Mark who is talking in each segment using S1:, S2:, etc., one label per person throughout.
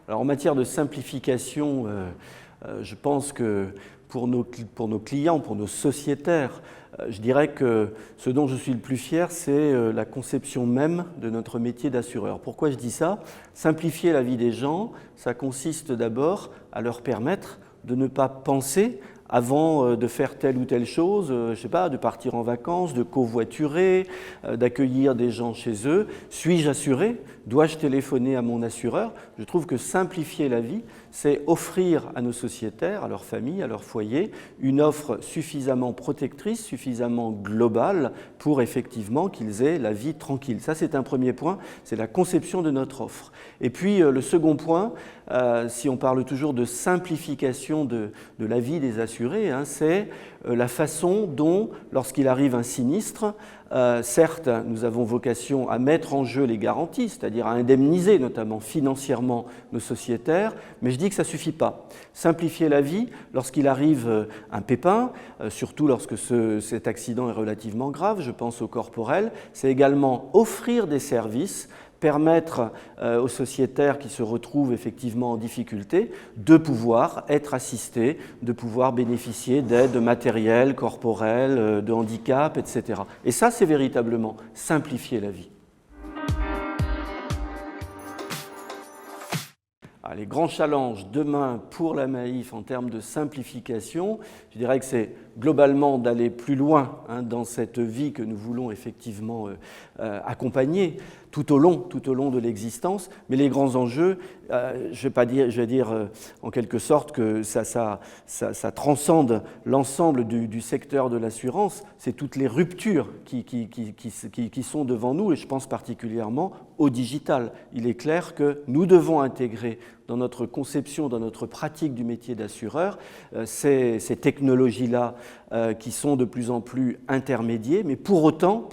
S1: Alors en matière de simplification, je pense que pour nos clients, pour nos sociétaires, je dirais que ce dont je suis le plus fier, c'est la conception même de notre métier d'assureur. Pourquoi je dis ça? Simplifier la vie des gens, ça consiste d'abord à leur permettre de ne pas penser avant de faire telle ou telle chose, je ne sais pas, de partir en vacances, de covoiturer, d'accueillir des gens chez eux. Suis-je assuré? Dois-je téléphoner à mon assureur? Je trouve que simplifier la vie, c'est offrir à nos sociétaires, à leurs familles, à leurs foyers, une offre suffisamment protectrice, suffisamment globale pour effectivement qu'ils aient la vie tranquille. Ça, c'est un premier point, c'est la conception de notre offre. Et puis, le second point, si on parle toujours de simplification de la vie des assurés, c'est la façon dont, lorsqu'il arrive un sinistre, certes, nous avons vocation à mettre en jeu les garanties, c'est-à-dire à indemniser notamment financièrement nos sociétaires, mais je dis que ça ne suffit pas. Simplifier la vie, lorsqu'il arrive un pépin, surtout lorsque cet accident est relativement grave, je pense au corporel, c'est également offrir des services, permettre aux sociétaires qui se retrouvent effectivement en difficulté de pouvoir être assistés, de pouvoir bénéficier d'aides matérielles, corporelles, de handicap, etc. Et ça, c'est véritablement simplifier la vie. Les grands challenges demain pour la Maïf en termes de simplification, je dirais que c'est globalement d'aller plus loin dans cette vie que nous voulons effectivement accompagner tout au long de l'existence. Mais les grands enjeux, je vais dire en quelque sorte que ça transcende l'ensemble du secteur de l'assurance. C'est toutes les ruptures qui sont devant nous, et je pense particulièrement au digital. Il est clair que nous devons intégrer dans notre conception, dans notre pratique du métier d'assureur, ces technologies-là qui sont de plus en plus intermédiées, mais pour autant,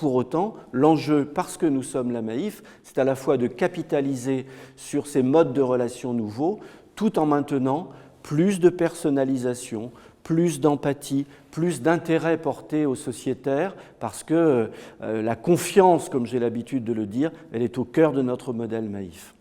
S1: l'enjeu, parce que nous sommes la Maïf, c'est à la fois de capitaliser sur ces modes de relations nouveaux, tout en maintenant plus de personnalisation, plus d'empathie, plus d'intérêt porté aux sociétaires, parce que la confiance, comme j'ai l'habitude de le dire, elle est au cœur de notre modèle Maïf.